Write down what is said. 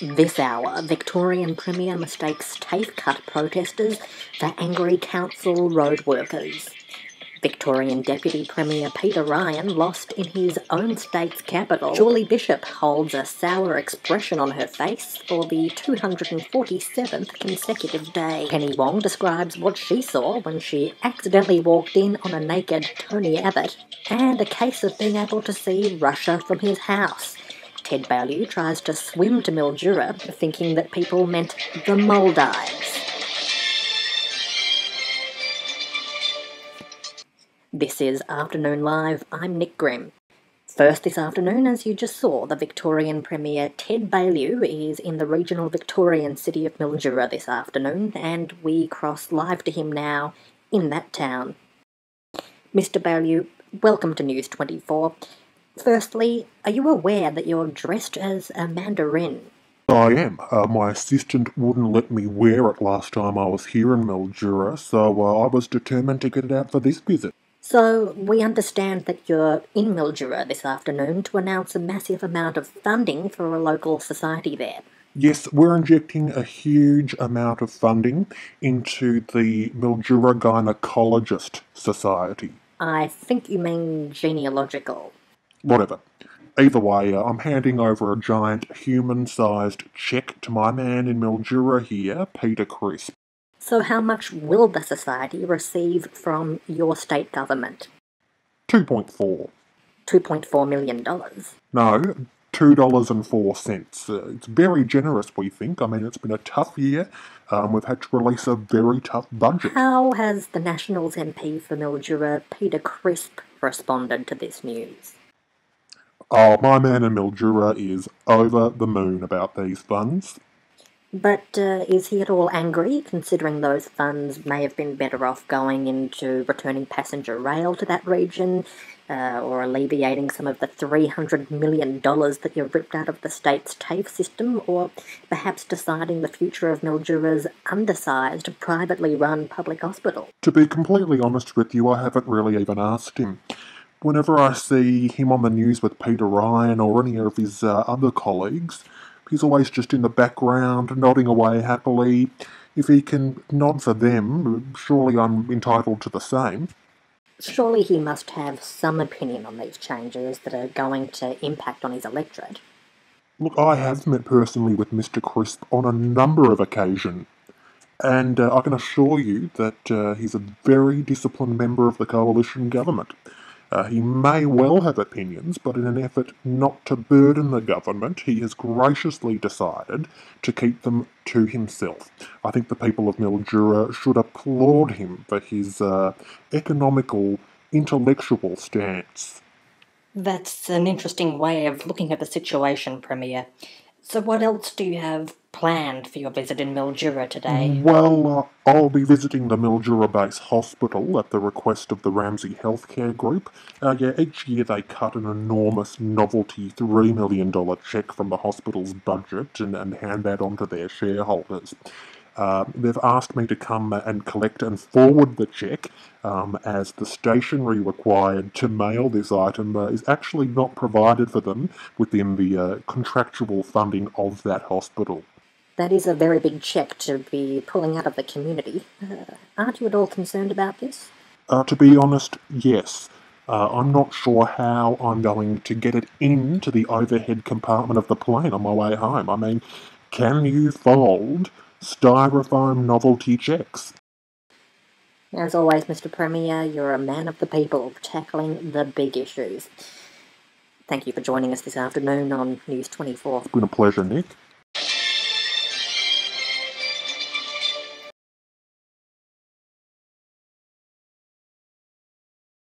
This hour, Victorian Premier mistakes TAFE cut protesters for angry council road workers. Victorian Deputy Premier Peter Ryan lost in his own state's capital. Julie Bishop holds a sour expression on her face for the 247th consecutive day. Penny Wong describes what she saw when she accidentally walked in on a naked Tony Abbott, and a case of being able to see Russia from his house. Ted Baillieu tries to swim to Mildura, thinking that people meant the Maldives. This is Afternoon Live. I'm Nick Grimm. First this afternoon, as you just saw, the Victorian Premier Ted Baillieu is in the regional Victorian city of Mildura this afternoon, and we cross live to him now in that town. Mr. Baillieu, welcome to News 24. Firstly, are you aware that you're dressed as a Mandarin? I am. My assistant wouldn't let me wear it last time I was here in Mildura, so I was determined to get it out for this visit. So, we understand that you're in Mildura this afternoon to announce a massive amount of funding for a local society there. Yes, we're injecting a huge amount of funding into the Mildura Gynecologist Society. I think you mean genealogical. Whatever. Either way, I'm handing over a giant human-sized cheque to my man in Mildura here, Peter Crisp. So how much will the society receive from your state government? 2.4. $2.4 million. No, $2.04. It's very generous, we think. I mean, it's been a tough year. We've had to release a very tough budget. How has the Nationals MP for Mildura, Peter Crisp, responded to this news? Oh, my man in Mildura is over the moon about these funds. But is he at all angry, considering those funds may have been better off going into returning passenger rail to that region, or alleviating some of the $300 million that you ripped out of the state's TAFE system, or perhaps deciding the future of Mildura's undersized, privately run public hospital? To be completely honest with you, I haven't really even asked him. Whenever I see him on the news with Peter Ryan or any of his other colleagues, he's always just in the background, nodding away happily. If he can nod for them, surely I'm entitled to the same. Surely he must have some opinion on these changes that are going to impact on his electorate. Look, I have met personally with Mr. Crisp on a number of occasions, and I can assure you that he's a very disciplined member of the coalition government. He may well have opinions, but in an effort not to burden the government, he has graciously decided to keep them to himself. I think the people of Mildura should applaud him for his economical, intellectual stance. That's an interesting way of looking at the situation, Premier. So what else do you have planned for your visit in Mildura today? Well, I'll be visiting the Mildura Base Hospital at the request of the Ramsay Healthcare Group. Each year they cut an enormous novelty $3 million cheque from the hospital's budget and hand that on to their shareholders. They've asked me to come and collect and forward the cheque, as the stationery required to mail this item is actually not provided for them within the contractual funding of that hospital. That is a very big cheque to be pulling out of the community. Aren't you at all concerned about this? To be honest, yes. I'm not sure how I'm going to get it into the overhead compartment of the plane on my way home. I mean, can you fold styrofoam novelty cheques? As always, Mr. Premier, you're a man of the people, tackling the big issues. Thank you for joining us this afternoon on News 24. It's been a pleasure, Nick.